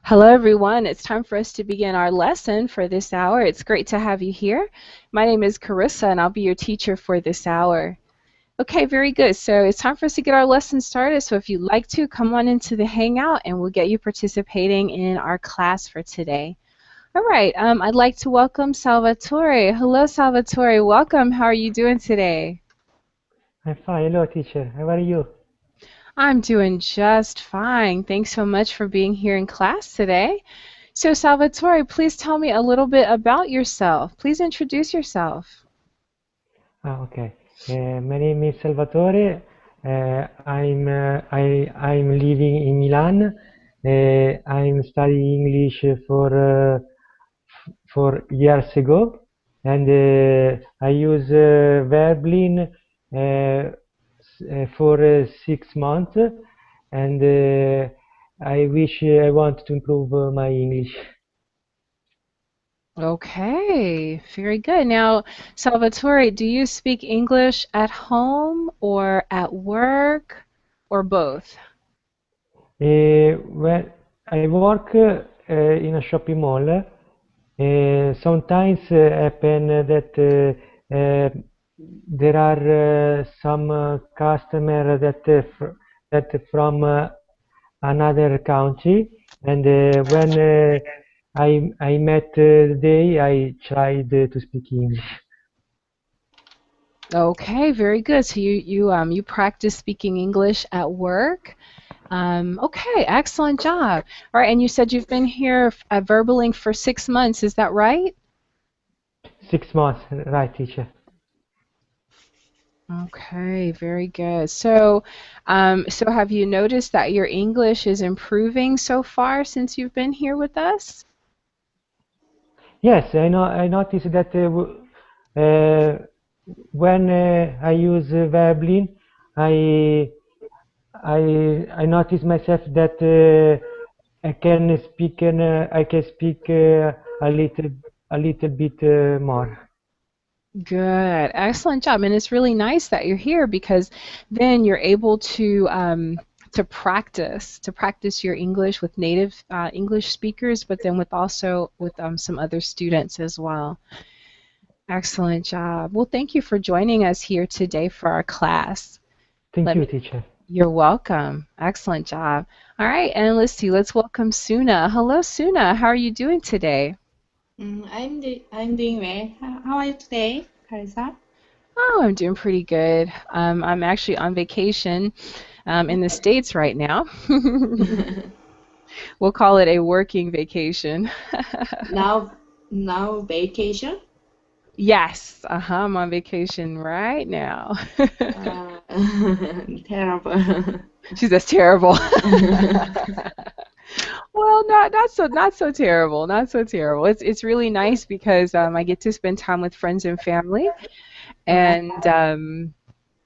Hello, everyone. It's time for us to begin our lesson for this hour. It's great to have you here. My name is Carissa, and I'll be your teacher for this hour. Okay, very good. So it's time for us to get our lesson started. So if you'd like to, come on into the Hangout, and we'll get you participating in our class for today. All right, I'd like to welcome Salvatore. Hello, Salvatore. Welcome. How are you doing today? I'm fine. Hello, teacher. How are you? I'm doing just fine. Thanks so much for being here in class today. So, Salvatore, please tell me a little bit about yourself. Please introduce yourself. Okay. My name is Salvatore. I'm living in Milan. I'm studying English for years ago, and I use Verblin for 6 months, and I wish I want to improve my English. Okay, very good. Now, Salvatore, do you speak English at home or at work or both? Well, I work in a shopping mall. Sometimes happen that there are some customer that from another country, and when I met they, I tried to speak English. Okay, very good. So you practice speaking English at work. Okay, excellent job. All right, and you said you've been here at Verbaling for 6 months. Is that right? 6 months, right, teacher? Okay, very good. So have you noticed that your English is improving so far since you've been here with us? Yes, I know. I noticed that uh, when I use Verblin, I I notice myself that I can speak a little bit more. Good, excellent job. And it's really nice that you're here because then you're able to practice your English with native English speakers, but then with some other students as well. Excellent job. Well, thank you for joining us here today for our class. Thank Let you, me teacher. You're welcome. Excellent job. All right, and let's see. Let's welcome Suna. Hello, Suna. How are you doing today? I'm doing well. How are you today, Carissa? Oh, I'm doing pretty good. I'm actually on vacation in the States right now. We'll call it a working vacation. Now, now vacation. Yes, I'm on vacation right now. Uh, Terrible. She says terrible. Well, not so terrible, not so terrible. It's really nice because I get to spend time with friends and family, and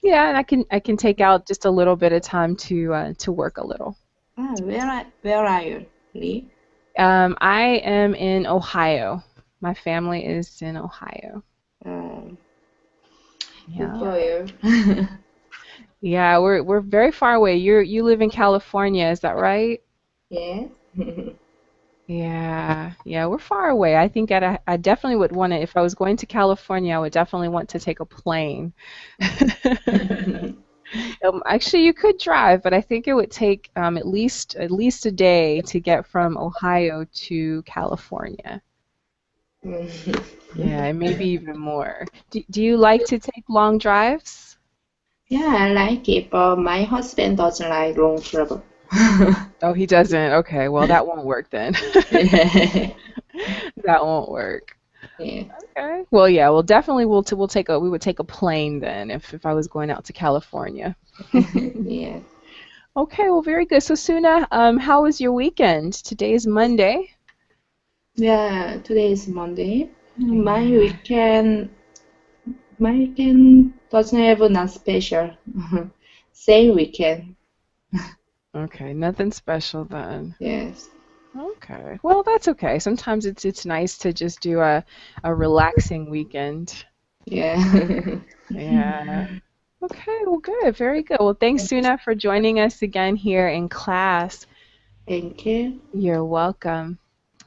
yeah, and I can take out just a little bit of time to work a little. Where are you? Live? I am in Ohio. My family is in Ohio. Uh, Good Yeah. for you. Yeah, we're very far away. You live in California, is that right? Yes. Yeah, yeah, we're far away. I think I definitely would want to, if I was going to California, I would definitely want to take a plane. Actually, you could drive, but I think it would take at least a day to get from Ohio to California. Yeah, and maybe even more. Do you like to take long drives? Yeah, I like it, but my husband doesn't like long travel. Oh, he doesn't. Okay, well, that won't work then. Yeah. That won't work. Yeah. Okay. Well, yeah, well, definitely we would take a plane then if I was going out to California. Yeah. Okay, well, very good. So, Suna, how was your weekend? Today is Monday. Yeah, today is Monday. Yeah. My weekend doesn't have nothing special. Same weekend. Okay, nothing special then. Yes. Okay. Well, that's okay. Sometimes it's nice to just do a relaxing weekend. Yeah. Yeah. Okay, well, good. Very good. Well, thanks, Suna, for joining us again here in class. Thank you. You're welcome.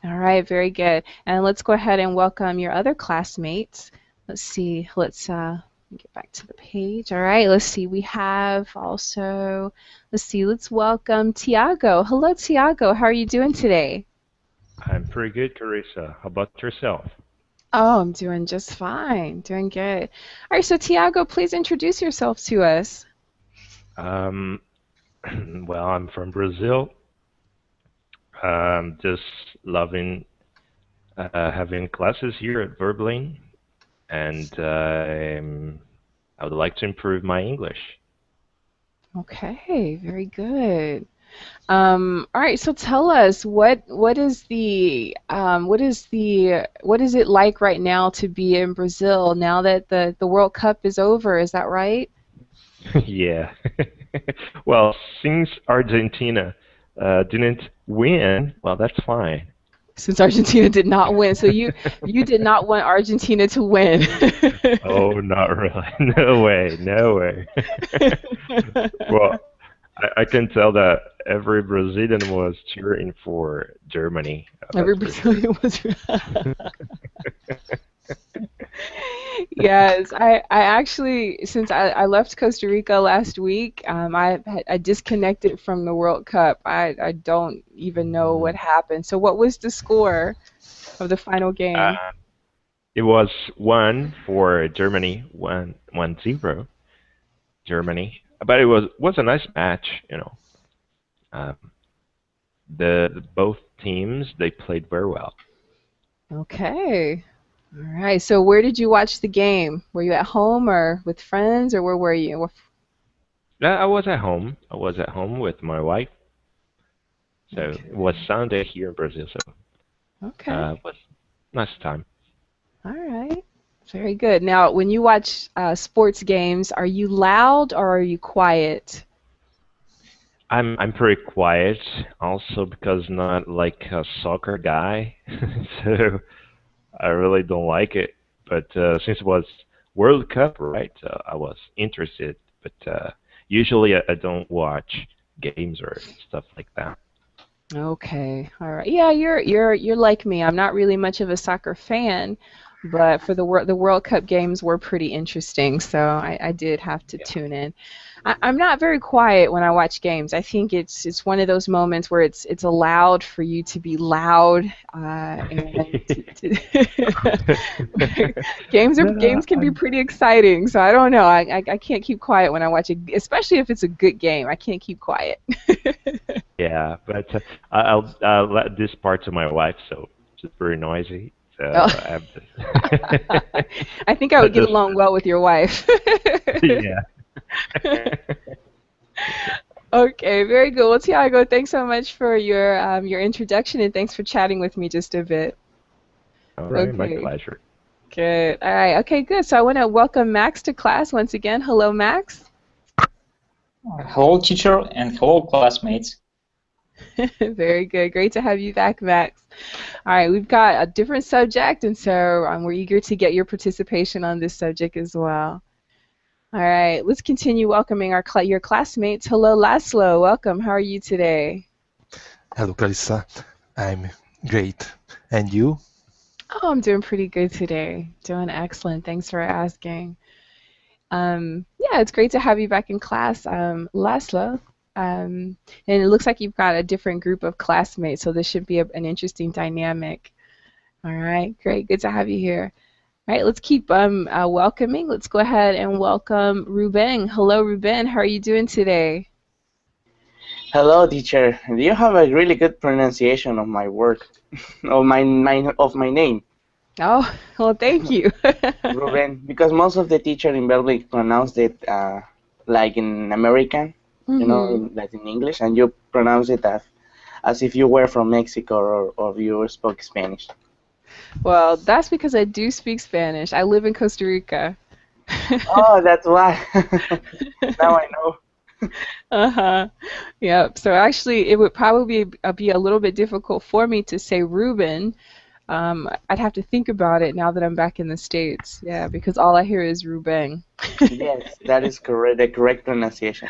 All right, very good. And let's go ahead and welcome your other classmates. Let's see. Let me get back to the page. All right, let's see. We have also, let's see, let's welcome Tiago. Hello, Tiago. How are you doing today? I'm pretty good, Carissa. How about yourself? Oh, I'm doing just fine. Doing good. All right, so Tiago, please introduce yourself to us. Um, well, I'm from Brazil. Just loving having classes here at Verblin, and I would like to improve my English. Okay, very good. All right, so tell us what is it like right now to be in Brazil now that the World Cup is over? Is that right? Yeah. Well, since Argentina didn't win, well, that's fine. Since Argentina did not win, so you did not want Argentina to win. Oh, not really. No way. No way. Well, I can tell that every Brazilian was cheering for Germany. Every That's for sure. Brazilian was. Yes, I actually, since I left Costa Rica last week, I disconnected from the World Cup. I don't even know what Mm. happened. So what was the score of the final game? Uh, it was one for Germany, 1-0 Germany. But it was a nice match. Um, the both teams they played very well. Okay. All right. So where did you watch the game? Were you at home or with friends or where were you? I was at home. I was at home with my wife. So Okay. it was Sunday here in Brazil. So Okay. it was nice time. All right. Very good. Now, when you watch sports games, are you loud or are you quiet? I'm pretty quiet also because not like a soccer guy, so I really don't like it. But since it was World Cup, right, I was interested. But usually I don't watch games or stuff like that. Okay. All right. Yeah, you're like me. I'm not really much of a soccer fan, but for the World Cup games were pretty interesting, so I did have to Yeah. tune in. I'm not very quiet when I watch games. I think it's one of those moments where it's allowed for you to be loud and No, games can be pretty exciting. So I don't know. I can't keep quiet when I watch it, especially if it's a good game. I can't keep quiet. Yeah, but I'll let this part to my wife, so it's very noisy. So Oh. I have this. I think I I would get just along well with your wife. yeah. Okay, very good. Well, Tiago, thanks so much for your introduction and thanks for chatting with me just a bit. All right, my Okay, pleasure. good. All right. Okay, good. So I want to welcome Max to class once again. Hello, Max. Hello, teacher, and hello, classmates. Very good. Great to have you back, Max. All right, we've got a different subject, and so we're eager to get your participation on this subject as well. All right, let's continue welcoming your classmates. Hello, Laszlo. Welcome. How are you today? Hello, Clarissa. I'm great. And you? Oh, I'm doing pretty good today. Doing excellent. Thanks for asking. Yeah, it's great to have you back in class, Laszlo. And it looks like you've got a different group of classmates, so this should be an interesting dynamic. All right, great. Good to have you here. All right, let's keep welcoming. Let's go ahead and welcome Ruben. Hello, Ruben. How are you doing today? Hello, teacher. Do you have a really good pronunciation of my word, of my name, Oh, well, thank you. Ruben? Because most of the teacher in Belgium pronounced it like in American, hmm like in English, and you pronounce it as if you were from Mexico or you spoke Spanish. Well, that's because I do speak Spanish. I live in Costa Rica. Oh, that's why. Now I know. Uh-huh. Yep. So actually, it would probably be a little bit difficult for me to say Ruben, I'd have to think about it now that I'm back in the States. Yeah, because all I hear is Rubeng. Yes, that is correct. The correct pronunciation.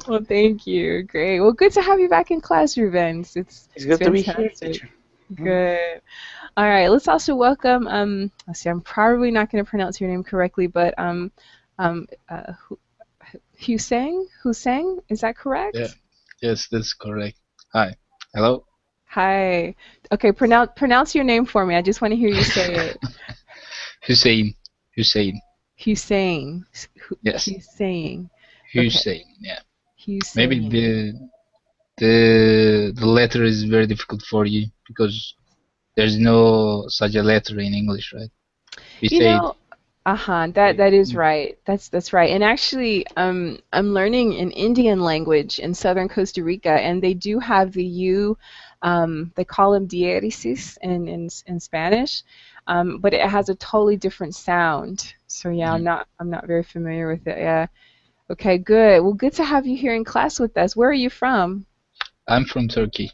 Well, thank you. Great. Well, good to have you back in class, Rubens. It's It's good to be here, fantastic. teacher. Good. All right. Let's also welcome. Let's see. I'm probably not going to pronounce your name correctly, but um, uh, Hu- Hussein. Hussein. Is that correct? Yeah, yes, that's correct. Hi. Hello. Hi. Okay. Pronounce your name for me. I just want to hear you say it. Hussein. Hussein. Hussein. Yes. Hussein. Okay. Hussein. Yeah. Maybe Hussein. the letter is very difficult for you because there's no such a letter in English, right? We You say know, that is right. That's right. And actually, I'm learning an Indian language in southern Costa Rica, and they do have the U. They call them diéresis in Spanish, but it has a totally different sound. So yeah, I'm not very familiar with it. Yeah. Okay, good. Well, good to have you here in class with us. Where are you from? I'm from Turkey.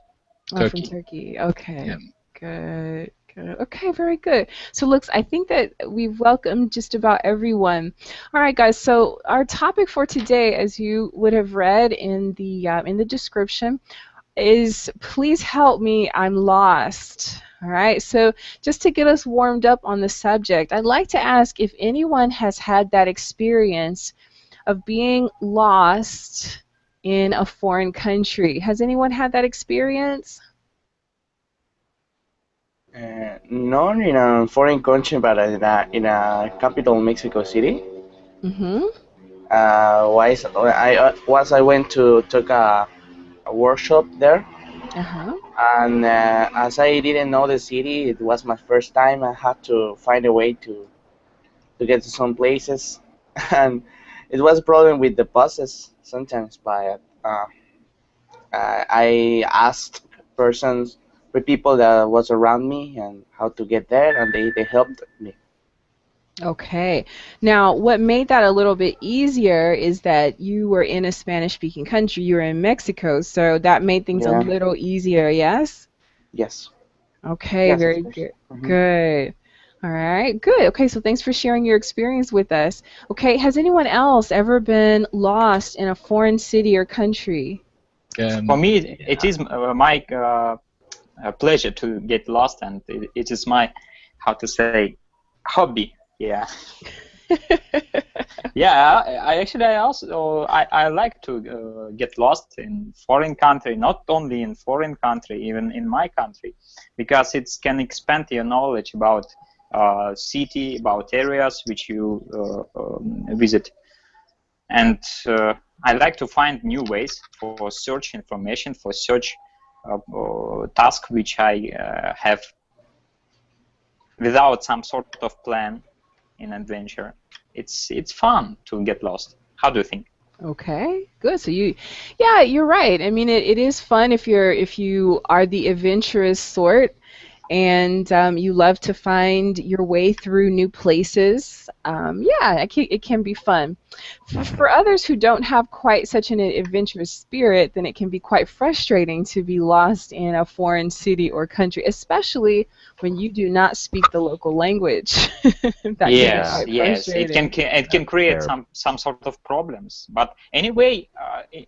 Oh, from Turkey. Turkey. Okay. Yeah. Good. Good. Okay, very good. So, looks, I think that we've welcomed just about everyone. All right, guys. So, our topic for today, as you would have read in the description, is "Please help me, I'm lost." All right. So, just to get us warmed up on the subject, I'd like to ask if anyone has had that experience of being lost in a foreign country. Has anyone had that experience? Not in a foreign country, but in a capital, Mexico City. Mm-hmm. I went to took a workshop there, Uh-huh. and as I didn't know the city, it was my first time. I had to find a way to get to some places, and it was a problem with the buses sometimes. But I asked persons, the people that was around me, and how to get there, and they helped me. Okay. Now, what made that a little bit easier is that you were in a Spanish-speaking country. You were in Mexico, so that made things a Yeah. little easier, yes? Yes. Okay, Yes, very of course. good. Good. All right, good. Okay, so thanks for sharing your experience with us. Okay, has anyone else ever been lost in a foreign city or country? For me, it is my pleasure to get lost, and it is my, how to say, hobby. Yeah. Yeah, I like to get lost in foreign country, not only in foreign country, even in my country, because it can expand your knowledge about city, about areas which you visit. And I like to find new ways for search information, for search task which I have without some sort of plan in adventure. It's fun to get lost. How do you think? Okay, good. So yeah, you're right. I mean, it is fun if you are the adventurous sort, and you love to find your way through new places. Yeah, it can be fun. For others who don't have quite such an adventurous spirit, then it can be quite frustrating to be lost in a foreign city or country, especially when you do not speak the local language. That can be quite Yes, frustrating. it can create Terrible. some sort of problems. But anyway,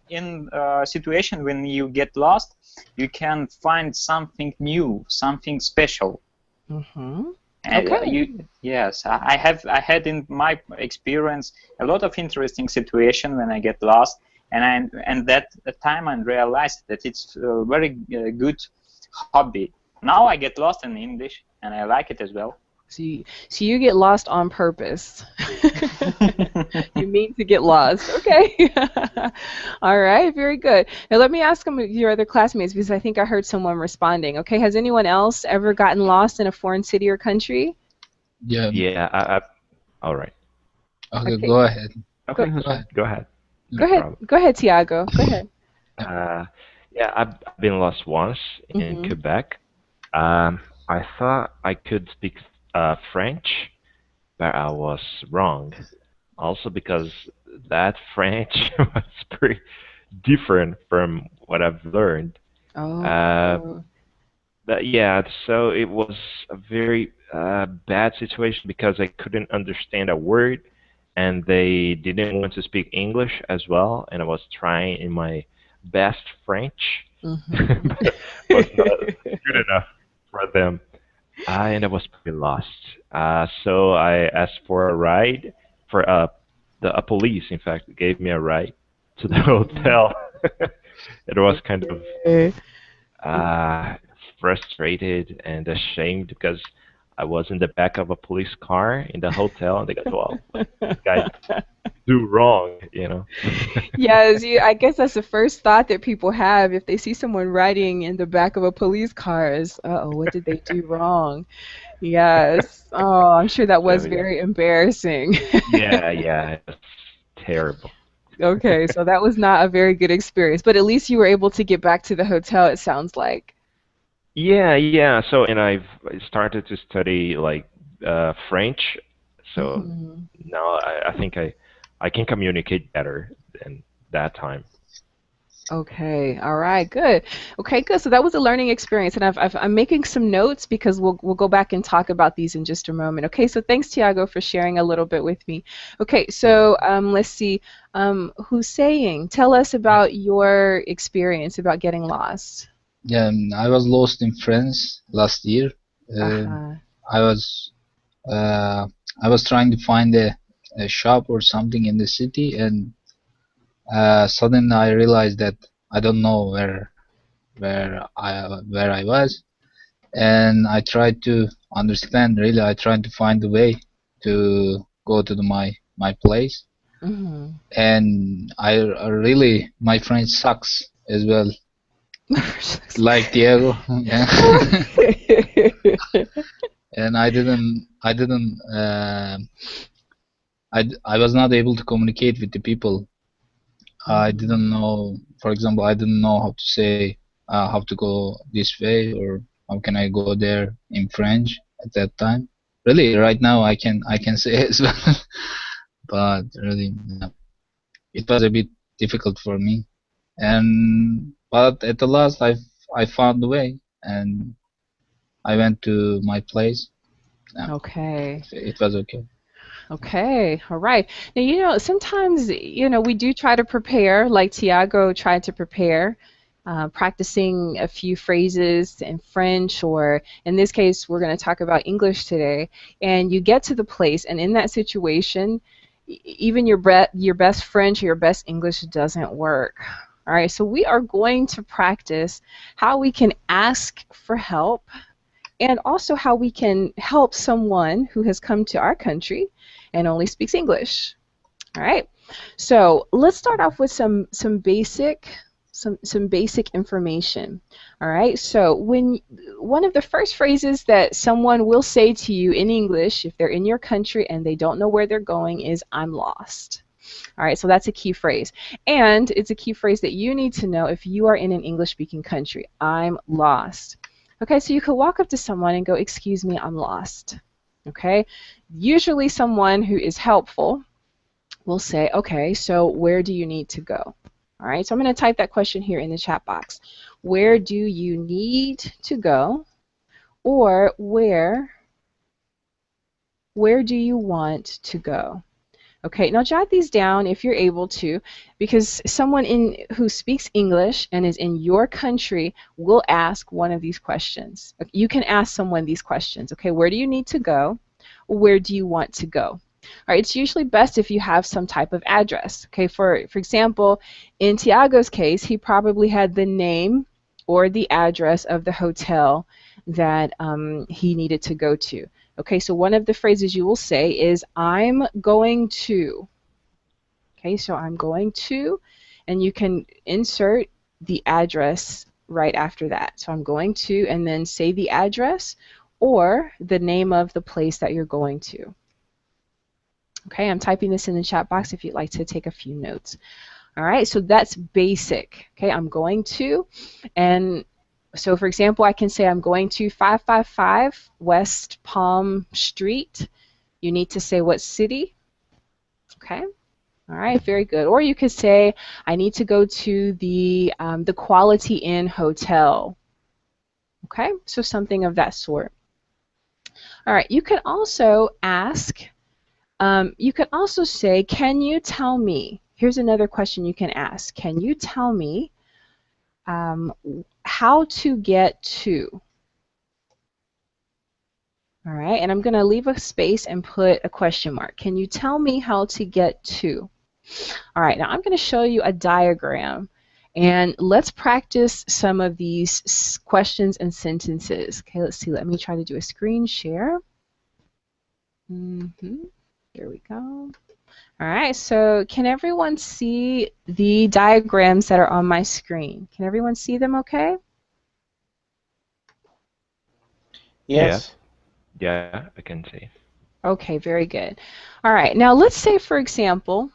in a situation when you get lost, you can find something new, something special. Mm-hmm. And Okay. yes, I had in my experience a lot of interesting situation when I get lost, and that time I realized that it's a very good hobby. Now I get lost in English, and I like it as well. So you get lost on purpose. You mean to get lost. Okay. All right, very good. Now let me ask your other classmates because I think I heard someone responding. Okay, has anyone else ever gotten lost in a foreign city or country? Yeah. Yeah, all right. Okay, Okay. go ahead. Okay, Go- that's fine. Go ahead. Go ahead. problem. Go ahead, Tiago. Go ahead. Yeah, I've been lost once in Mhm. Quebec. I thought I could speak French, but I was wrong. Also because that French was pretty different from what I've learned. Oh. But yeah, so it was a very bad situation because I couldn't understand a word, and they didn't want to speak English as well, and I was trying in my best French, Hmm. but was not good enough for them. And I was pretty lost. So I asked for a ride for a police, in fact, gave me a ride to the Hmm. hotel. It was kind of Okay. uh, frustrated and ashamed because I was in the back of a police car in the hotel, and they go, "Well, what this guy do wrong?" You know? Yes, I guess that's the first thought that people have if they see someone riding in the back of a police car is, uh-oh, what did they do wrong? Yes. Oh, I'm sure that So was yeah, very embarrassing. yeah, it's terrible. Okay, so that was not a very good experience, but at least you were able to get back to the hotel, it sounds like. Yeah. So, and I've started to study like French. So Hmm. now I think I can communicate better than that time. Okay, all right, good. Okay, good. So that was a learning experience, and I'm making some notes because we'll go back and talk about these in just a moment. Okay, so thanks, Tiago, for sharing a little bit with me. Okay, so let's see. Hussein, tell us about your experience about getting lost. Yeah, I was lost in France last year. Uh, Uh-huh. I was uh, I was trying to find a shop or something in the city, and suddenly I realized that I don't know where I was, and I tried to understand. Really, I tried to find the way to go to my place, Mm-hmm. and I really my French sucks as well, like Diego. Yeah. And I was not able to communicate with the people. I Mhm. didn't know, for example, I didn't know how to say how to go this way, or how can I go there in French at that time. Really, right now I can say as well, but really, no. It was a bit difficult for me. And but at the last, I found the way, and I went to my place. No, Okay. it was okay. Okay, all right. Now, sometimes, we do try to prepare, like Tiago tried to prepare, practicing a few phrases in French, or in this case, we're going to talk about English today. And you get to the place, and in that situation, even your best French or your best English doesn't work. All right, so we are going to practice how we can ask for help and also how we can help someone who has come to our country and only speaks English. All right. So let's start off with some basic information. All right. So when one of the first phrases that someone will say to you in English if they're in your country and they don't know where they're going is "I'm lost." All right, so that's a key phrase. And it's a key phrase that you need to know if you are in an English speaking country. I'm lost. Okay, so you could walk up to someone and go, "Excuse me, I'm lost." Okay, usually someone who is helpful will say, "Okay, so where do you need to go?" All right, so I'm going to type that question here in the chat box. Where do you need to go? Or where do you want to go? Okay, now jot these down if you're able to, because someone who speaks English and is in your country will ask one of these questions. You can ask someone these questions. Okay, where do you need to go? Where do you want to go? All right, it's usually best if you have some type of address. Okay, for example, in Tiago's case, he probably had the name or the address of the hotel that he needed to go to. Okay, so one of the phrases you will say is "I'm going to." Okay, so "I'm going to," and you can insert the address right after that. So "I'm going to," and then say the address or the name of the place that you're going to. Okay, I'm typing this in the chat box if you'd like to take a few notes. All right, so that's basic. Okay, "I'm going to," and so for example, I can say "I'm going to 555 West Palm Street." You need to say what city. Okay. All right, very good. Or you could say, "I need to go to the Quality Inn Hotel." Okay, so something of that sort. All right, you could also ask, you could also say, can you tell me? Here's another question you can ask. Can you tell me how to get to? All right, and I'm going to leave a space and put a question mark. Can you tell me how to get to? All right, now I'm going to show you a diagram, and let's practice some of these questions and sentences. Okay, let's see. Let me try to do a screen share. There we go. All right, so can everyone see the diagrams that are on my screen? Can everyone see them okay? Yes. Yeah, I can see. Okay, very good. All right, now let's say, for example,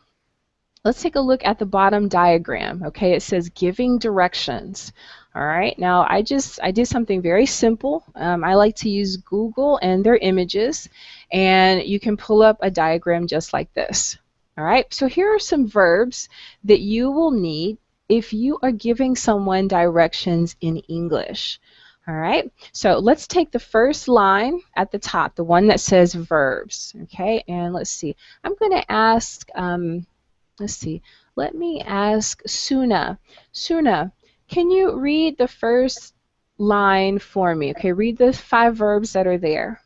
let's take a look at the bottom diagram. Okay, it says giving directions. All right, now I did something very simple. I like to use Google and their images, and you can pull up a diagram just like this. All right, so here are some verbs that you will need if you are giving someone directions in English. All right, so let's take the first line at the top, the one that says verbs. Okay, and let's see. I'm going to ask, let's see, let me ask Suna. Suna, can you read the first line for me? Okay, read the 5 verbs that are there.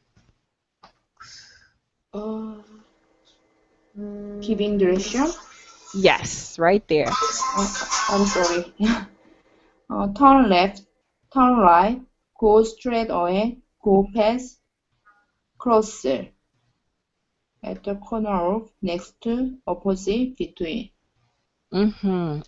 Giving direction. Yes, right there. I'm sorry. Turn left, turn right, go straight away, go past, cross at the corner of, next to, opposite, between.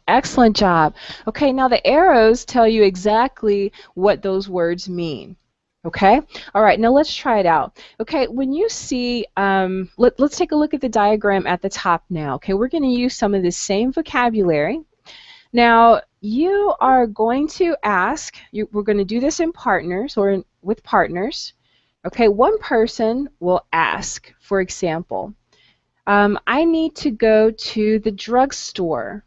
Excellent job. Okay, now the arrows tell you exactly what those words mean. Okay? All right, now let's try it out. Okay, when you see, let's take a look at the diagram at the top now. Okay, we're going to use some of the same vocabulary. Now, you are going to ask, we're going to do this in partners or with partners. Okay, one person will ask, for example, I need to go to the drugstore.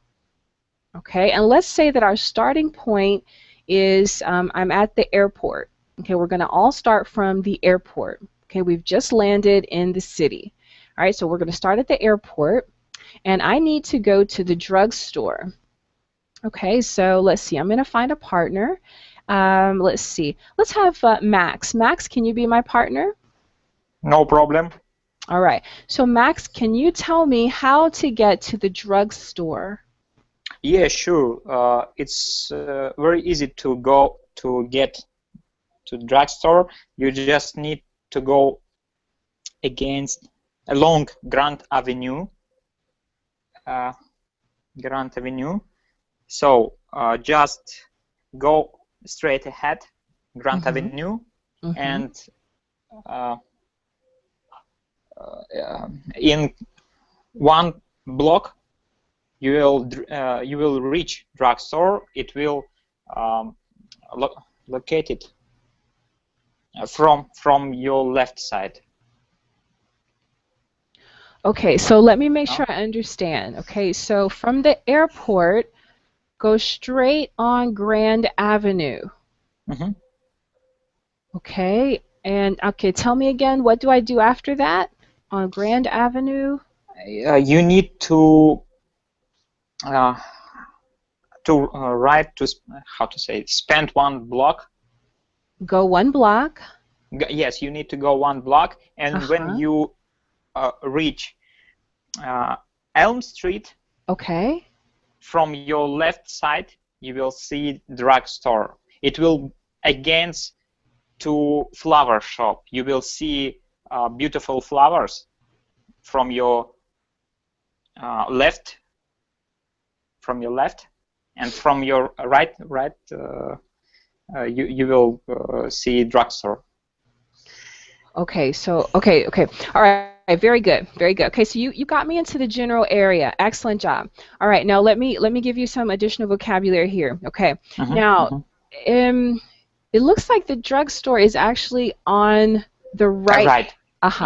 Okay, and let's say that our starting point is I'm at the airport. Okay, we're going to all start from the airport. Okay, we've just landed in the city. All right, so we're going to start at the airport, and I need to go to the drugstore. Okay, so let's see. I'm going to find a partner. Let's see. Let's have Max. Max, can you be my partner? No problem. All right. So Max, can you tell me how to get to the drugstore? Yeah, sure. It's very easy to get to the drugstore. You just need to go along Grand Avenue. So just go straight ahead, Grand Avenue, and in one block you will reach drugstore. It will locate it from your left side. Okay, so let me make sure I understand. Okay, so from the airport, go straight on Grand Avenue. Okay, and okay, tell me again, what do I do after that on Grand Avenue? You need to spend one block. Go one block. Yes, you need to go one block, and when you reach Elm Street, okay, from your left side you will see drugstore. It will against to flower shop. You will see beautiful flowers from your left, and from your right, you will see drugstore. Okay, so okay, all right, very good, very good. Okay, so you got me into the general area. Excellent job. All right, now let me give you some additional vocabulary here. Okay, now it looks like the drugstore is actually on the right. Right.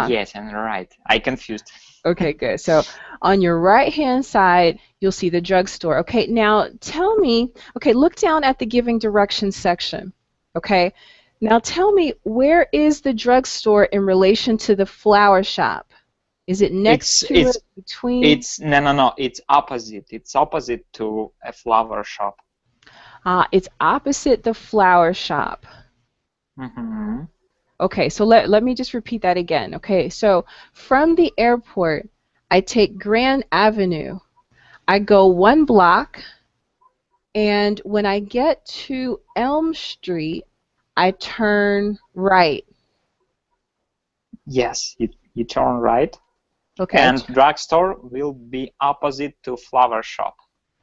Yes, on the right. I confused. Okay, good. So on your right-hand side, you'll see the drugstore. Okay, now tell me. Okay, look down at the giving directions section. Okay. Now tell me, where is the drugstore in relation to the flower shop? Is it next to it, between? No. It's opposite. It's opposite to a flower shop. It's opposite the flower shop. Mm-hmm. Okay, so let me just repeat that again. Okay, so from the airport, I take Grand Avenue. I go 1 block, and when I get to Elm Street, I turn right. Yes, you turn right. Okay. And drugstore will be opposite to flower shop.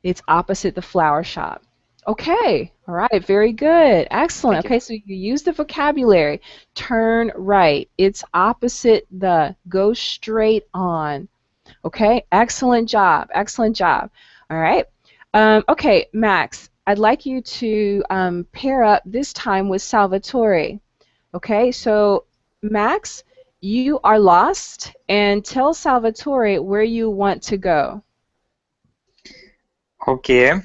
It's opposite the flower shop. Okay, all right, very good. Excellent. Okay, so you use the vocabulary. Turn right. It's opposite the. Go straight on. Okay, excellent job. Excellent job. All right. Okay, Max, I'd like you to pair up this time with Salvatore. Okay, so Max, you are lost, and tell Salvatore where you want to go. Okay.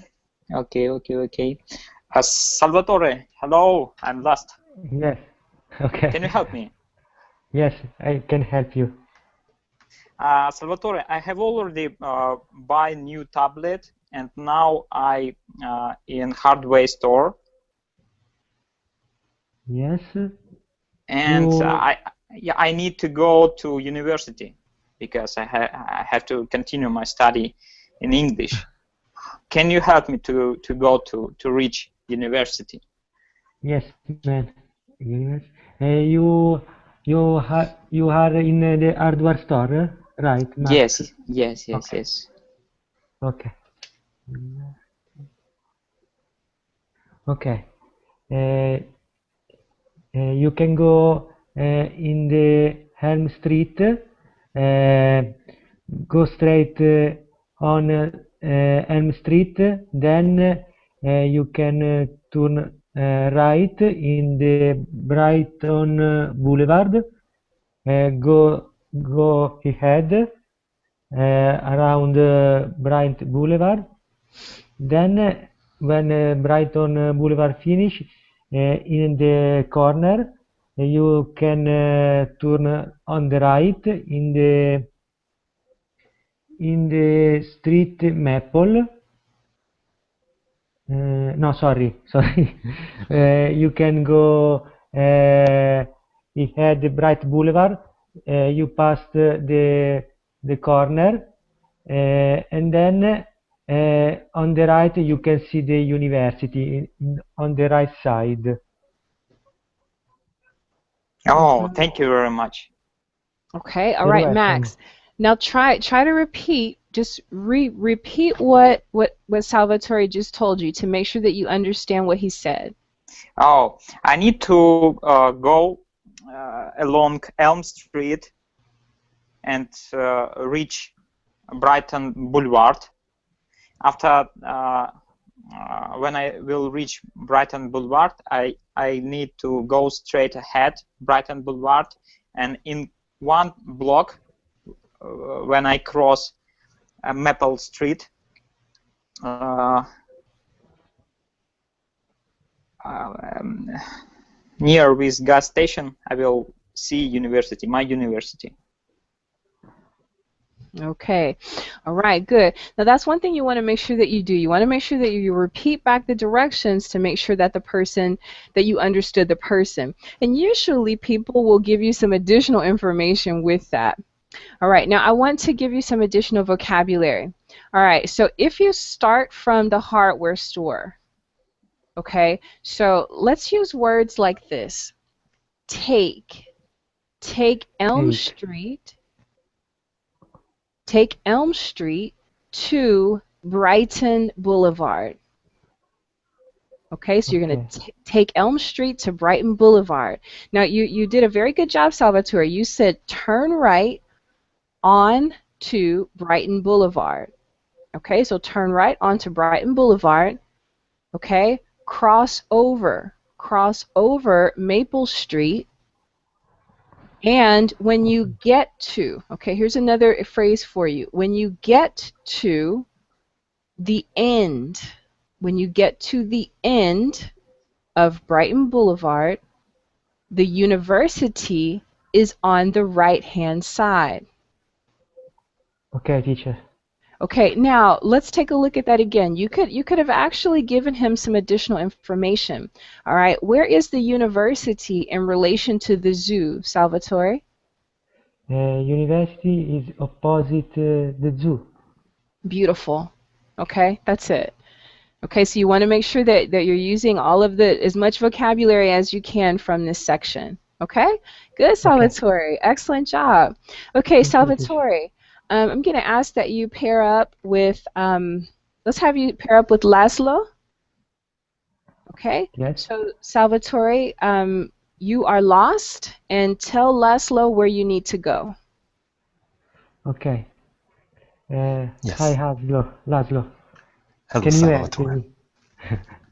Salvatore, hello, I'm lost. Yes. Okay. Can you help me? Yes, I can help you. Salvatore, I have already buy new tablet, and now I in hardware store. Yes. And I need to go to university because I have to continue my study in English. Can you help me to go to reach university? Yes, man. Yes. You are in the hardware store, right? Max? Yes. Okay. Okay. You can go in the Elm Street. Go straight on Elm Street. Then you can turn right in the Brighton Boulevard. Go ahead around Brighton Boulevard. Then when Brighton Boulevard finish, in the corner you can turn on the right in the street Maple. No, sorry. You can go ahead Bright Boulevard. You pass the corner, and then on the right you can see the university on the right side. Oh, thank you very much. Okay, all right, Max. Now try to repeat. Just repeat what Salvatore just told you to make sure that you understand what he said. Oh, I need to go along Elm Street and reach Brighton Boulevard. After when I will reach Brighton Boulevard, I need to go straight ahead Brighton Boulevard, and in 1 block when I cross Maple Street, near this gas station, I will see university, my university. Okay, all right, good. Now that's one thing you want to make sure that you do. You want to make sure that you repeat back the directions to make sure that that you understood the person. And usually people will give you some additional information with that. All right, now I want to give you some additional vocabulary. All right, so if you start from the hardware store, okay, so let's use words like this. Take Elm Street. Take Elm Street to Brighton Boulevard. Okay, so you're going to take Elm Street to Brighton Boulevard. Now, you did a very good job, Salvatore. You said turn right on to Brighton Boulevard. Okay, so turn right onto Brighton Boulevard. Okay, cross over Maple Street. And when you get to, okay, here's another phrase for you. When you get to the end, of Brighton Boulevard, the university is on the right-hand side. Okay, teacher. Okay, now let's take a look at that again. You could have actually given him some additional information. All right, where is the university in relation to the zoo, Salvatore? University is opposite the zoo. Beautiful. Okay, that's it. Okay, so you want to make sure that you're using all of as much vocabulary as you can from this section. Okay? Good, Salvatore. Excellent job. Okay, Salvatore, I'm going to ask that you pair up with, let's have you pair up with Laszlo. Okay? Yes. So, Salvatore, you are lost, and tell Laszlo where you need to go. Okay. Yes. Hi, Laszlo. Hello, Can you help Salvatore. me?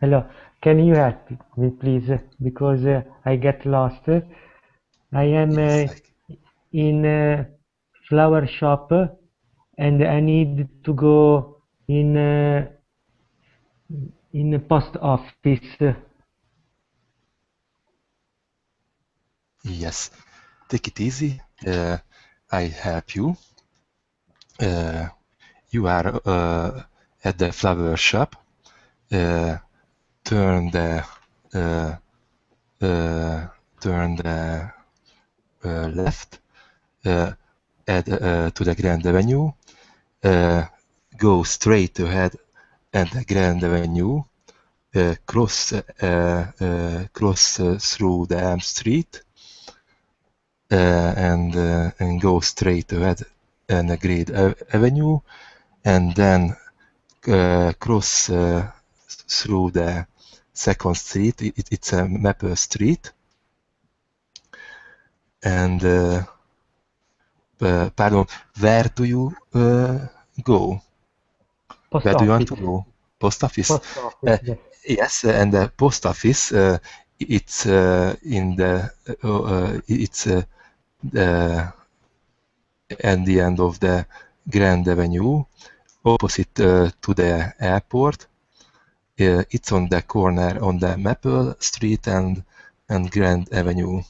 Hello. Can you help me, please? Because I get lost. I am Yes, in a flower shop, and I need to go in a post office. yes. Take it easy. I help you. You are at the flower shop. Turn the left. To the Grand Avenue. Go straight ahead at the Grand Avenue. Cross through the Elm Street. And go straight ahead in the Great Avenue, and then cross through the Second Street. It's a Maple Street. And pardon, where do you go? Post Where do you want office. to go? Post office. Post office. Yes. Yes, and the post office. It's in the it's at the end of the Grand Avenue, opposite to the airport. It's on the corner on the Maple Street and Grand Avenue.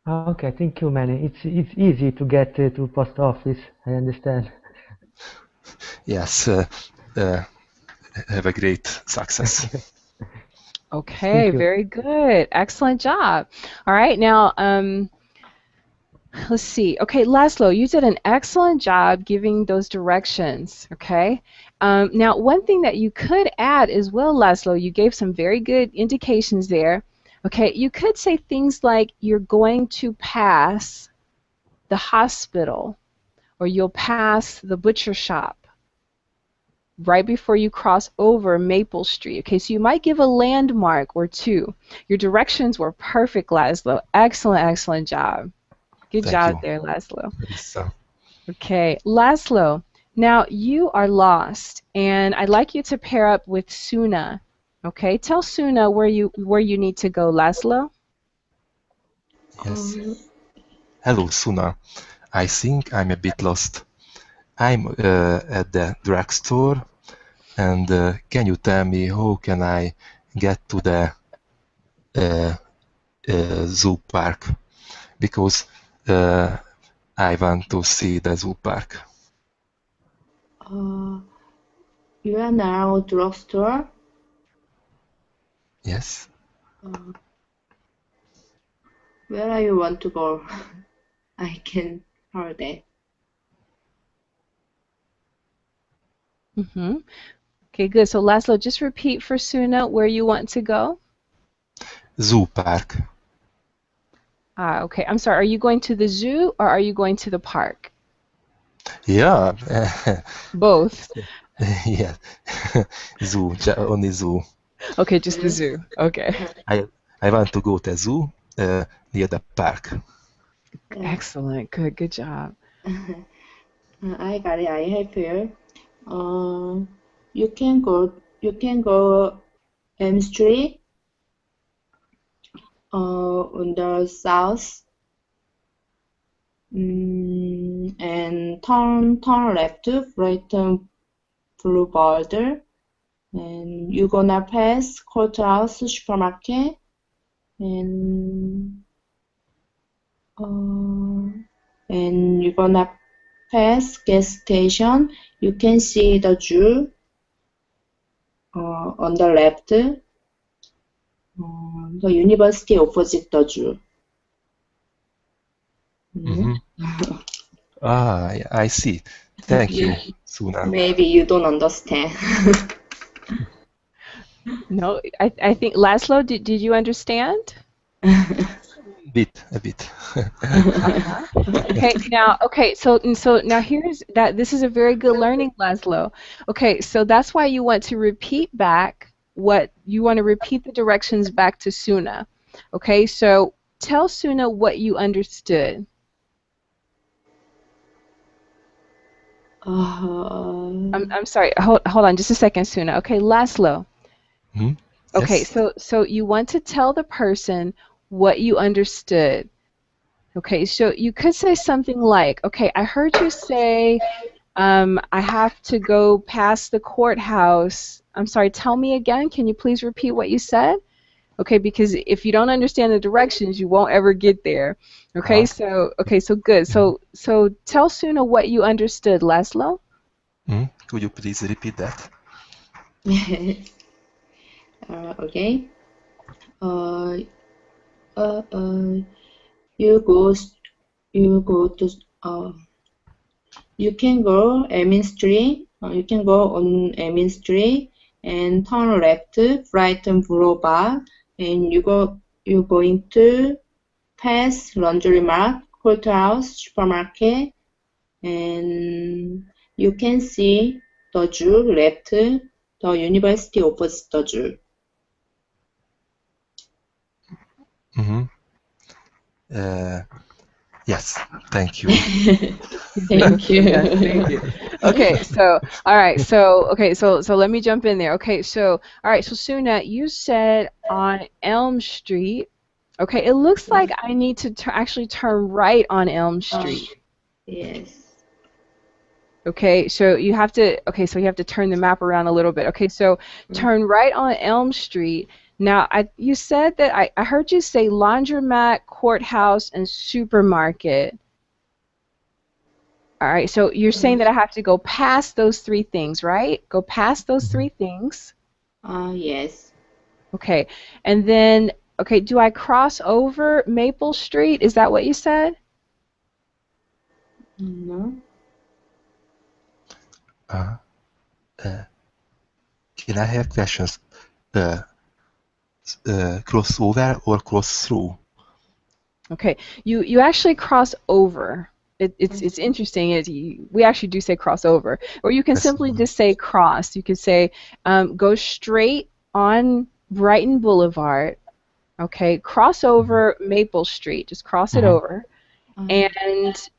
Okay, thank you, man. It's easy to get to post office. I understand. Yes. Have a great success. Okay, very good. Excellent job. All right, now let's see. Okay, Laszlo, you did an excellent job giving those directions, okay? Now, one thing that you could add as well, Laszlo, you gave some very good indications there. Okay, you could say things like you're going to pass the hospital, or you'll pass the butcher shop right before you cross over Maple Street. Okay, so you might give a landmark or two. Your directions were perfect, Laszlo. Excellent, excellent job. Good Thank job you. there, Laszlo. So, Okay, Laszlo, now you are lost, and I'd like you to pair up with Suna. Okay, tell Suna where you need to go, Laszlo. yes. Hello, Suna. I think I'm a bit lost. I'm at the drugstore, and can you tell me how can I get to the zoo park? Because I want to see the zoo park. You are now drugstore. Yes. Where are you want to go? I can hear that. Okay, good. So Laszlo, just repeat for Suna where you want to go. Zoo park. Okay, I'm sorry. Are you going to the zoo or are you going to the park? Yeah. Both. Yeah. Zoo. Only zoo. Okay, just the zoo. Okay. I want to go to the zoo near the park. Excellent. Good job. I got it. I help you. You can go M Street on the south, and turn left to Brighton Boulevard, and you're gonna pass Courthouse Supermarket, and you're gonna pass gas station. You can see the zoo on the left. The university opposite the zoo. Ah, I see. Thank you, Suna. Maybe you don't understand. No, I think Laszlo, did you understand? A bit. Okay, so now here's that this is a very good learning, Laszlo. Okay, so that's why you want to repeat back what you want to repeat the directions back to Suna. Okay, so tell Suna what you understood. I'm sorry. Hold on just a second, Suna. Okay, Laszlo. Okay, Yes. so you want to tell the person what you understood. Okay, so you could say something like, okay, I heard you say I have to go past the courthouse. I'm sorry, tell me again. Can you please repeat what you said? Okay, because if you don't understand the directions, you won't ever get there. Okay, so good. So tell Suna what you understood, Laszlo. Could you please repeat that? Okay. You go to you can go Emin Street. You can go on Emin Street and turn left, Brighton Boulevard, and you're going to pass Laundry Mart, courthouse, supermarket, and you can see the zoo left, the university opposite the zoo. Yes, thank you. Thank you. Yes, thank you. Okay, so all right, so let me jump in there. Okay, so all right, so Suna, you said on Elm Street. Okay, it looks like I need to actually turn right on Elm Street. Yes. Okay, so you have to turn the map around a little bit. Okay, so turn right on Elm Street. Now, you said that I heard you say laundromat, courthouse, and supermarket. All right, so you're saying that I have to go past those three things, right? Go past those three things. Yes. Okay, and then, okay, do I cross over Maple Street? Is that what you said? No. Can I have questions? Cross over or cross through? Okay, you actually cross over. It's interesting. We actually do say cross over, or you can simply just say cross. You could say go straight on Brighton Boulevard. Okay, cross over Maple Street. Just cross it over, and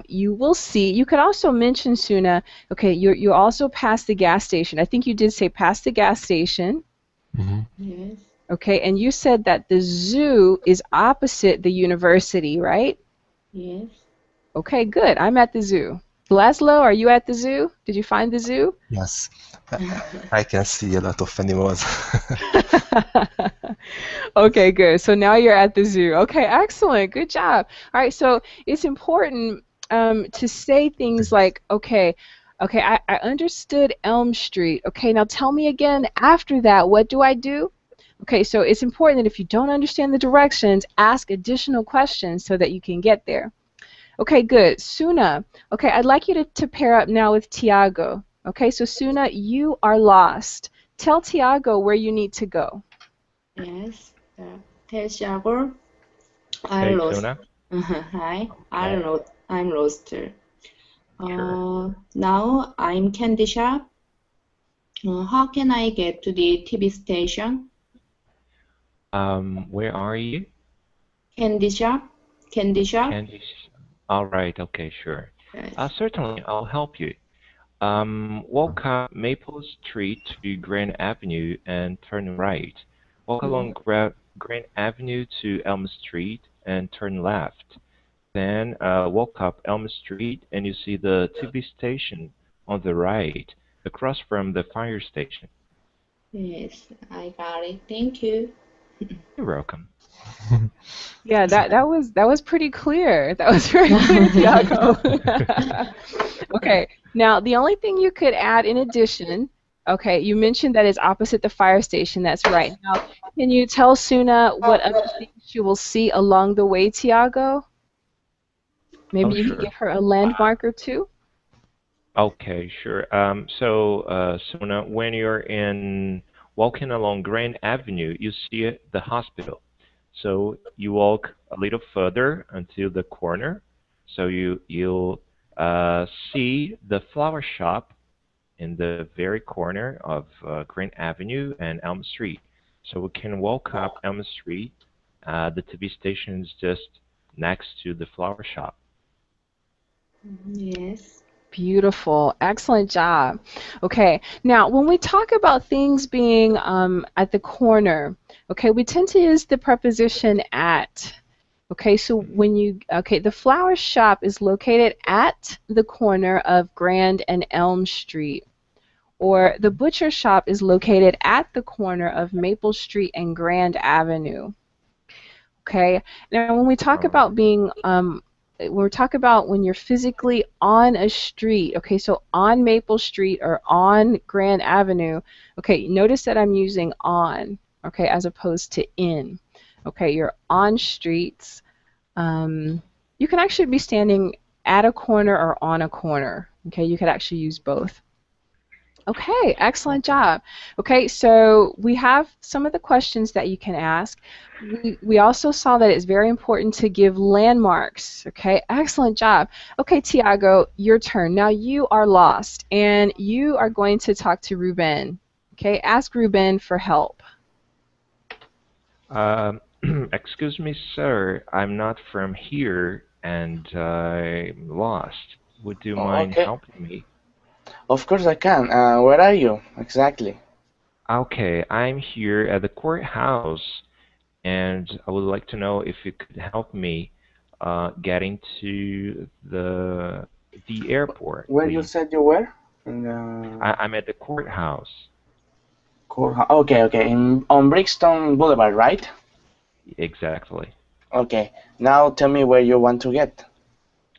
you will see. You could also mention, Suna. Okay, you also pass the gas station. I think you did say pass the gas station. Yes. Okay, and you said that the zoo is opposite the university, right? Yes. Okay, good. I'm at the zoo. Laszlo, are you at the zoo? Did you find the zoo? Yes, I can see a lot of animals. Okay, good. So now you're at the zoo. Okay, excellent. Good job. All right, so it's important to say things like, okay, I understood Elm Street. Okay, now tell me again after that, what do I do? Okay, so it's important that if you don't understand the directions, ask additional questions so that you can get there. Okay, good. Suna, okay, I'd like you to pair up now with Tiago. Okay, so Suna, you are lost. Tell Tiago where you need to go. Yes. Tell Tiago, Hey, I'm lost. Suna. Hi, Okay. I'm lost. Sure. Now I'm candy shop. How can I get to the TV station? Where are you? Candy shop. Candy shop. Candy. All right. Okay. Sure. Yes. Certainly, I'll help you. Walk up Maple Street to Grand Avenue and turn right. Walk along Grand Avenue to Elm Street and turn left. Then walk up Elm Street and you see the TV station on the right, across from the fire station. Yes, I got it. Thank you. You're welcome. Yeah, that was pretty clear. That was very clear, Tiago. Okay, now the only thing you could add in addition, okay, you mentioned that it's opposite the fire station. That's right. Now, can you tell Suna what other things she will see along the way, Tiago? Maybe Oh, you can sure. give her a landmark or two. Okay, sure. Sona, when you're in walking along Grand Avenue, you see the hospital. So you walk a little further until the corner. So you'll see the flower shop in the very corner of Grand Avenue and Elm Street. So we can walk up Elm Street. The TV station is just next to the flower shop. Yes. Beautiful. Excellent job. Okay, now when we talk about things being at the corner, okay, we tend to use the preposition at. Okay, so the flower shop is located at the corner of Grand and Elm Street, or the butcher shop is located at the corner of Maple Street and Grand Avenue. Okay, now when we talk about being when you're physically on a street, okay, so on Maple Street or on Grand Avenue, okay, notice that I'm using on, okay, as opposed to in. Okay, you're on streets. You can actually be standing at a corner or on a corner. Okay, you could actually use both. Okay, excellent job. Okay, so we have some of the questions that you can ask. We also saw that it's very important to give landmarks. Okay, excellent job. Okay, Tiago, your turn. Now you are lost, and you are going to talk to Ruben. Okay, ask Ruben for help. Excuse me, sir. I'm not from here, and I'm lost. Would you mind Okay. helping me? Of course I can. Where are you exactly? Okay, I'm here at the courthouse, and I would like to know if you could help me getting to the airport, Where you please. said you were? In the I'm at the courthouse. courthouse. Okay, okay. On Brixton Boulevard, right? Exactly. Okay. Now tell me where you want to get.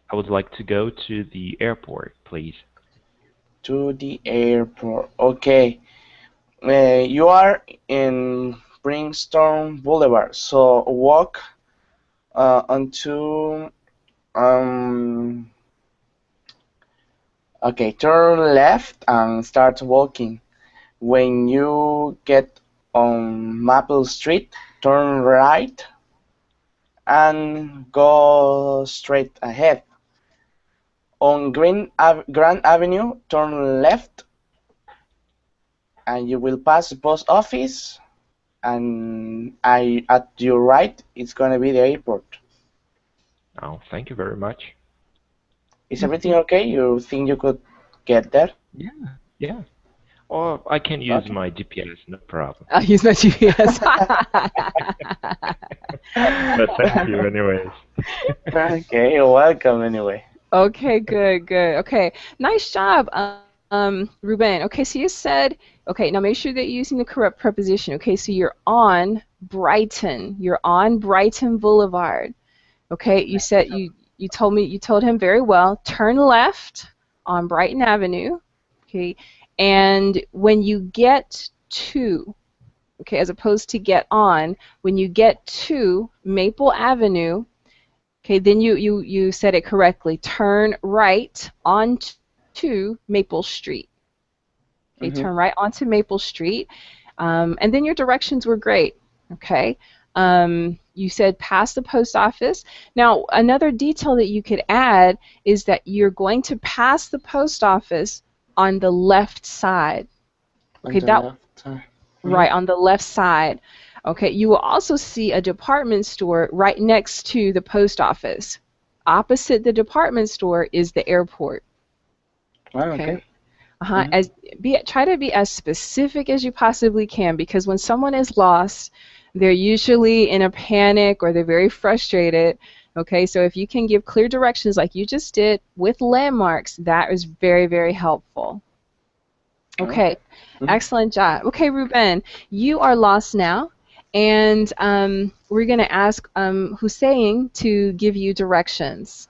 I would like to go to the airport, please. To the airport. Okay. You are in Brixton Boulevard. So walk onto okay, turn left and start walking. When you get on Maple Street, turn right and go straight ahead. On Grand Avenue, turn left and you will pass the post office, and at your right it's going to be the airport. Oh, thank you very much. Is everything okay? You think you could get there? Yeah. Or I can use Okay. my GPS, no problem. I'll use my GPS. But thank you anyways. Okay, you're welcome anyway. Okay, good. Okay, nice job, Ruben. Okay, so you said, okay, now make sure that you're using the correct preposition. Okay, so you're on Brighton. You're on Brighton Boulevard. Okay, you said you told him very well, turn left on Brighton Avenue. Okay, and when you get to, okay, as opposed to get on, when you get to Maple Avenue, okay, then you said it correctly. Turn right onto Maple Street. Okay, turn right onto Maple Street. And then your directions were great. Okay. You said past the post office. Now, another detail that you could add is that you're going to pass the post office on the left side. Okay, right on the left side. Okay, you will also see a department store right next to the post office. Opposite the department store is the airport. Okay. Try to be as specific as you possibly can, because when someone is lost, they're usually in a panic or they're very frustrated. Okay, so if you can give clear directions like you just did with landmarks, that is very, very helpful. Okay, excellent job. Okay, Ruben, you are lost now, and we're going to ask Hussein to give you directions.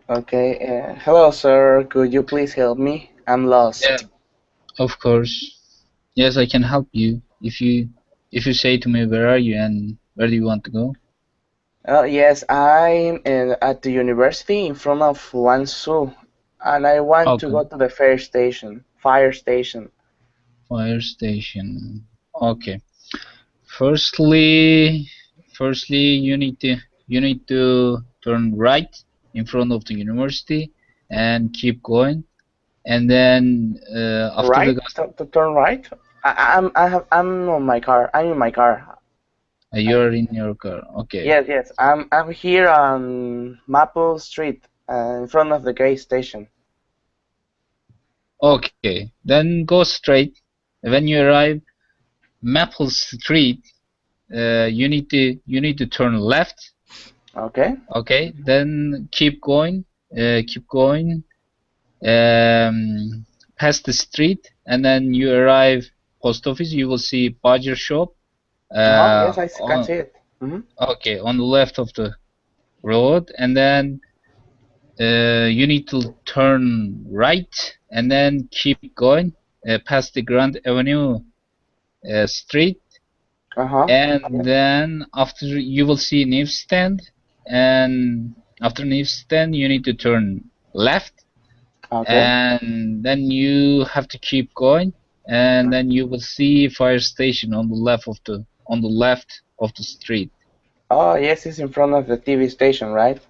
Okay. Hello, sir. Could you please help me? I'm lost. Yeah, of course. Yes, I can help you if you say to me where are you and where do you want to go. Yes, I'm at the university in front of Wansu, and I want to Okay. go to the fire station. Fire station. Fire station. Okay. Firstly, you need to turn right in front of the university and keep going, and then after Right? the gas, To turn right? I'm on my car. I'm in my car. you're in your car. Okay. Yes. I'm here on Maple Street, in front of the gas station. Okay. Then go straight. When you arrive Maple Street, you need to turn left. Okay. Okay. Then keep going. Past the street, and then you arrive post office. You will see Badger shop. Yes, I can On, see it. okay, on the left of the road, and then you need to turn right, and then keep going past the Grand Avenue street, and then after you will see newsstand, and after newsstand you need to turn left. Okay. And then you have to keep going, and then you will see fire station on the left of the street. Oh, yes, it's in front of the TV station, right?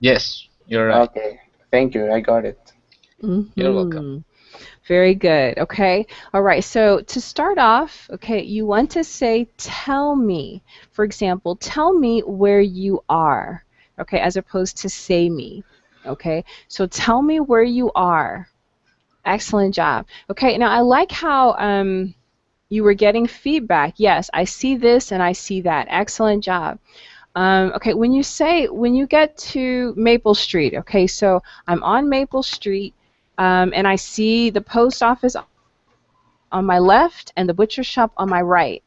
Yes, you're right. Okay. Thank you. I got it. You're welcome. Very good. Okay. All right. So to start off, okay, you want to say, tell me. For example, tell me where you are. Okay, as opposed to say me. Okay. So tell me where you are. Excellent job. Okay. Now I like how you were getting feedback. Yes, I see this and I see that. Excellent job. Okay, when you get to Maple Street, okay, so I'm on Maple Street, and I see the post office on my left and the butcher shop on my right.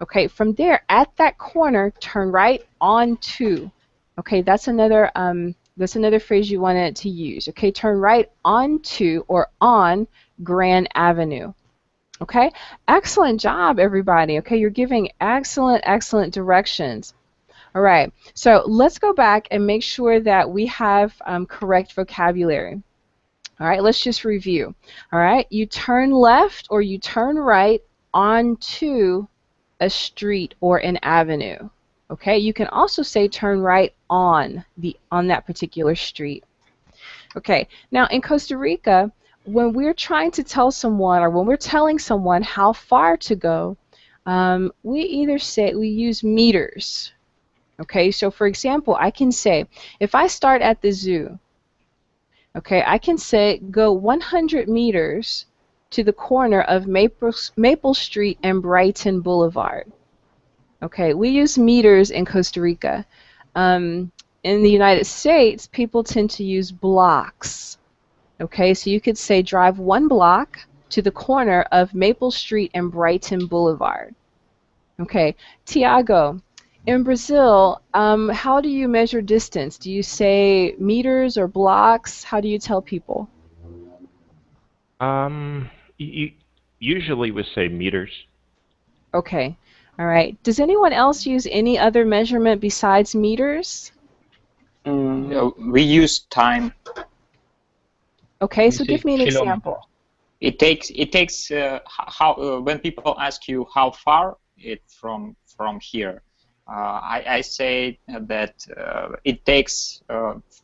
Okay, from there, at that corner, turn right onto. Okay, that's another phrase you wanted to use. Okay, turn right onto or on Grand Avenue. Okay, excellent job, everybody. Okay, you're giving excellent directions. All right, so let's go back and make sure that we have correct vocabulary. All right, let's just review. All right, you turn left or you turn right onto a street or an avenue. Okay, you can also say turn right on that particular street. Okay, now in Costa Rica, when we're trying to tell someone or when we're telling someone how far to go, we use meters. Okay, so for example, I can say, if I start at the zoo, okay, I can say go 100 meters to the corner of Maple Street and Brighton Boulevard. Okay, we use meters in Costa Rica. In the United States, people tend to use blocks. Okay, so you could say drive 1 block to the corner of Maple Street and Brighton Boulevard. Okay, Tiago, in Brazil, how do you measure distance? Do you say meters or blocks? How do you tell people? Usually we say meters. Okay. All right. Does anyone else use any other measurement besides meters? We use time. Okay, so give me an example. It takes when people ask you how far it's from here. I say that it takes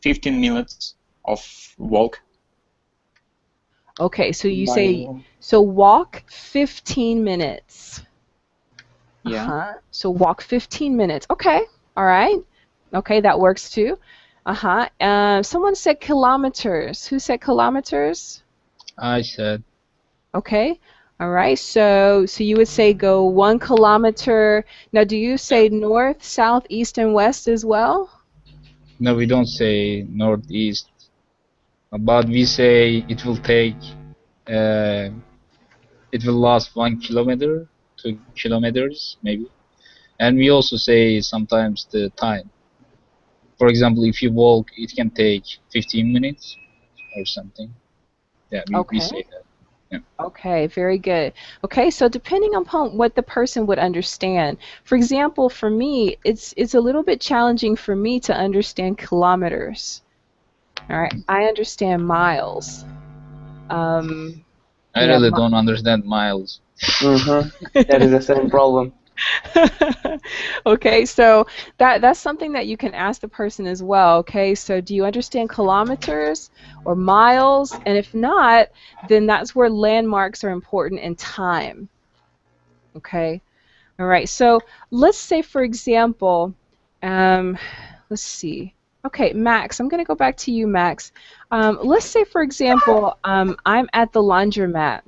15 minutes of walk. Okay, so you say, so walk 15 minutes. Yeah. So walk 15 minutes. Okay, all right. Okay, that works too. Someone said kilometers. Who said kilometers? I said. Okay. All right, so you would say go 1 kilometer. Now, do you say north, south, east, and west as well? No, we don't say northeast, but we say it will take, it will last 1 kilometer, 2 kilometers, maybe. And we also say sometimes the time. For example, if you walk, it can take 15 minutes or something. Yeah, we say Okay. that. Yeah. Okay, very good. Okay, so depending upon what the person would understand. For example, for me, it's a little bit challenging for me to understand kilometers. All right, I understand miles. Um, I yeah, really don't understand miles. That is the same problem. Okay, so that's something that you can ask the person as well. Okay, so do you understand kilometers or miles? And if not, then that's where landmarks are important in time. Okay, all right. So let's say, for example, let's see. Okay, Max, I'm going to go back to you, Max. Let's say, for example, I'm at the laundromat.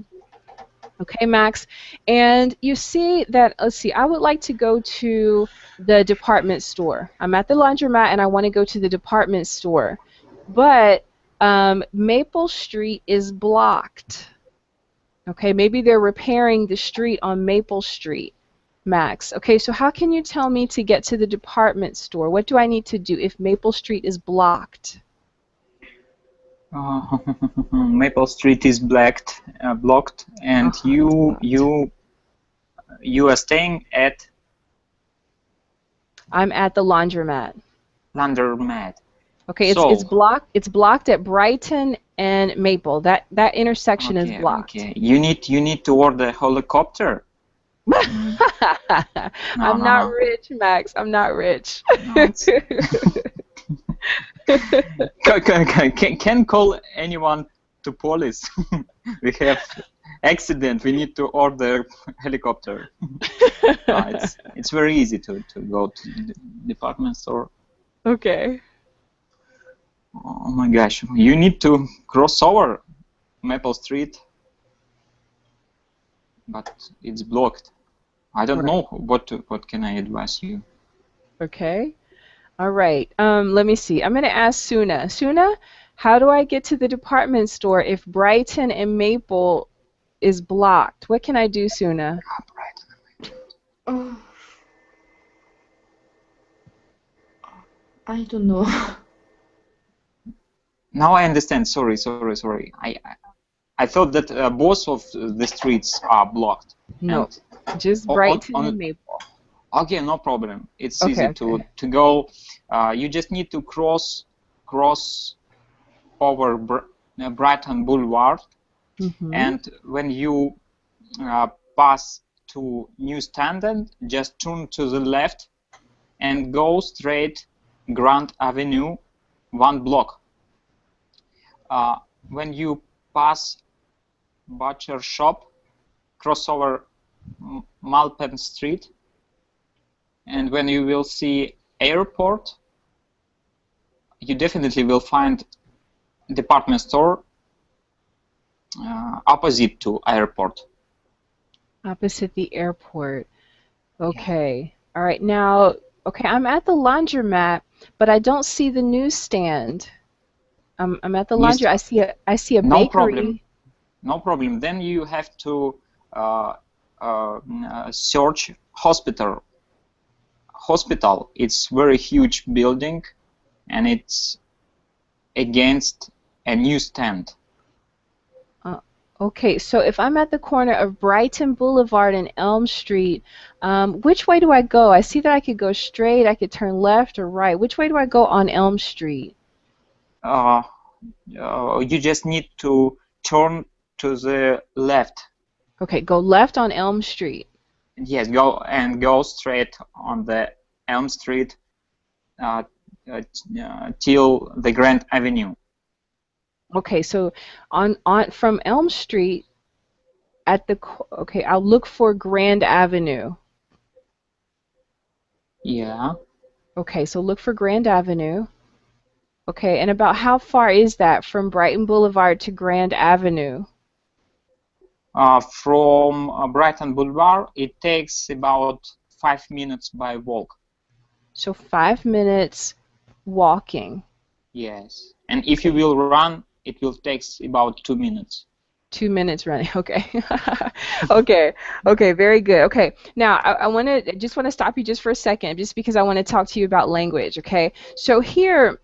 Okay, Max, and you see that, let's see, I would like to go to the department store. I'm at the laundromat and I want to go to the department store, but Maple Street is blocked. Okay, maybe they're repairing the street on Maple Street, Max. Okay, so how can you tell me to get to the department store? What do I need to do if Maple Street is blocked? Maple Street is blocked, and Blocked. you are staying at I'm at the laundromat. laundromat. Okay, So it's blocked. It's blocked at Brighton and Maple. That intersection is blocked. okay, you need to order a helicopter. I'm not rich, Max. I'm not rich. No, can call anyone to police. We have accident. We need to order helicopter. It's very easy to go to the department store. Okay. Oh my gosh, you need to cross over Maple Street, but it's blocked. I don't know what can I advise you. Okay. All right. Let me see. I'm going to ask Suna. Suna, how do I get to the department store if Brighton and Maple is blocked? What can I do, Suna? Oh, I don't know. Now I understand. Sorry. I thought that both of the streets are blocked. No, just Brighton and Maple. Okay, no problem. It's Okay, easy to go. You just need to cross over Brighton Boulevard, and when you pass to New Standard, just turn to the left and go straight Grand Avenue, 1 block. When you pass Butcher Shop, cross over Malpen Street, and when you will see airport, you definitely will find department store opposite to airport. Opposite the airport. Okay. All right. Now, okay, I'm at the laundromat, but I don't see the newsstand. I'm at the laundry. I see a bakery. No problem. Then you have to search hospital. Hospital. It's very huge building, and it's against a newsstand. Okay, so if I'm at the corner of Brighton Boulevard and Elm Street, which way do I go? I see that I could go straight, I could turn left or right. Which way do I go on Elm Street? You just need to turn to the left. Okay, go left on Elm Street. Yes, go straight on the Elm Street till the Grand Avenue. Okay, so on from Elm Street at the okay, I'll look for Grand Avenue. Yeah. Okay, so look for Grand Avenue. Okay, and about how far is that from Brighton Boulevard to Grand Avenue? From Brighton Boulevard, it takes about 5 minutes by walk. So 5 minutes walking. Yes, and if you will run, it will take about 2 minutes. 2 minutes running. Okay. Okay. Okay. Very good. Okay. Now I just want to stop you just for a second, just because I want to talk to you about language. Okay. So here,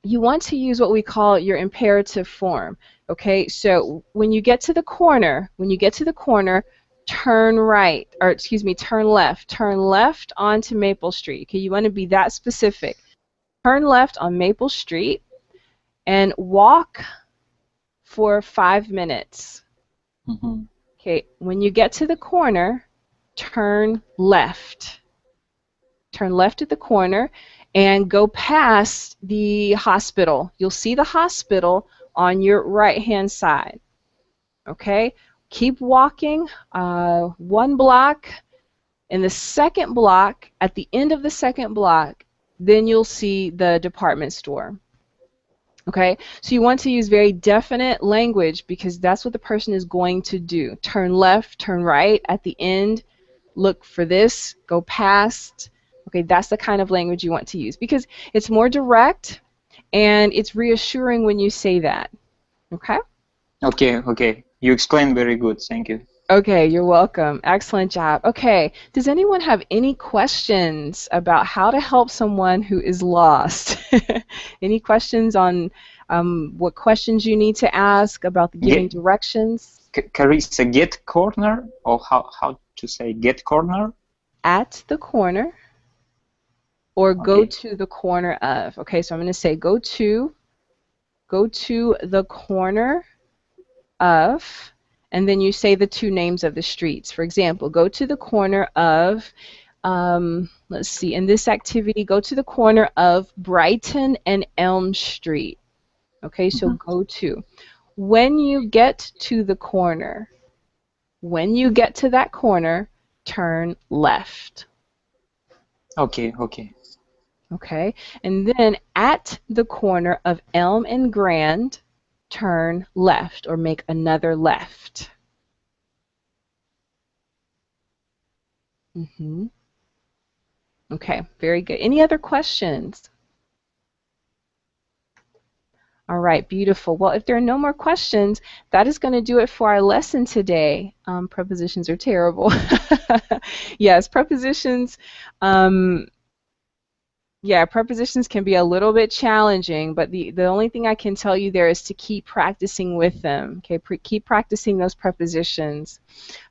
you want to use what we call your imperative form. Okay. So when you get to the corner, turn right, or excuse me, turn left. Turn left onto Maple Street. Okay. You want to be that specific. Turn left on Maple Street and walk for 5 minutes. Mm-hmm. Okay, when you get to the corner, turn left. Turn left at the corner and go past the hospital. You'll see the hospital on your right-hand side. Okay, keep walking 1 block. In the second block, at the end of the second block, then you'll see the department store. Okay, so you want to use very definite language because that's what the person is going to do. Turn left, turn right, at the end, look for this, go past. Okay, that's the kind of language you want to use because it's more direct and it's reassuring when you say that. Okay? Okay. You explained very good. Thank you. Okay, you're welcome. Excellent job. Okay, does anyone have any questions about how to help someone who is lost? Any questions on what questions you need to ask about the giving directions? Carissa, get corner, or how to say get corner? At the corner, or go to the corner of. Okay, so I'm going to say go to the corner of, and then you say the 2 names of the streets. For example, go to the corner of, let's see, in this activity, go to the corner of Brighton and Elm Street. Okay, so go to. When you get to the corner, when you get to that corner, turn left. Okay. Okay, and then at the corner of Elm and Grand, turn left or make another left. Okay, very good. Any other questions? All right, beautiful. Well, if there are no more questions, that is going to do it for our lesson today. Prepositions are terrible. Yes, prepositions. Yeah, prepositions can be a little bit challenging, but the only thing I can tell you there is to keep practicing with them. Okay, keep practicing those prepositions.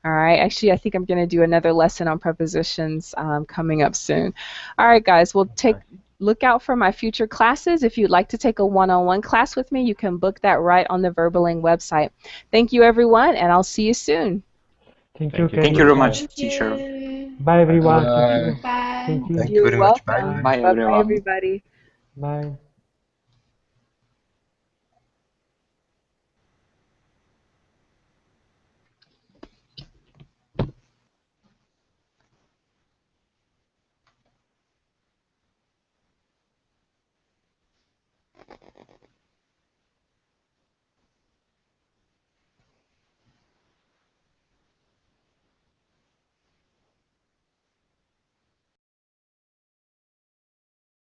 All right, actually, I think I'm going to do another lesson on prepositions coming up soon. All right, guys, we'll look out for my future classes. If you'd like to take a one-on-one class with me, you can book that right on the Verbaling website. Thank you, everyone, and I'll see you soon. Thank you very much, teacher. Bye, everyone. Bye. Thank you. Thank you very much. Bye. Bye, everyone. Bye, everybody. Bye.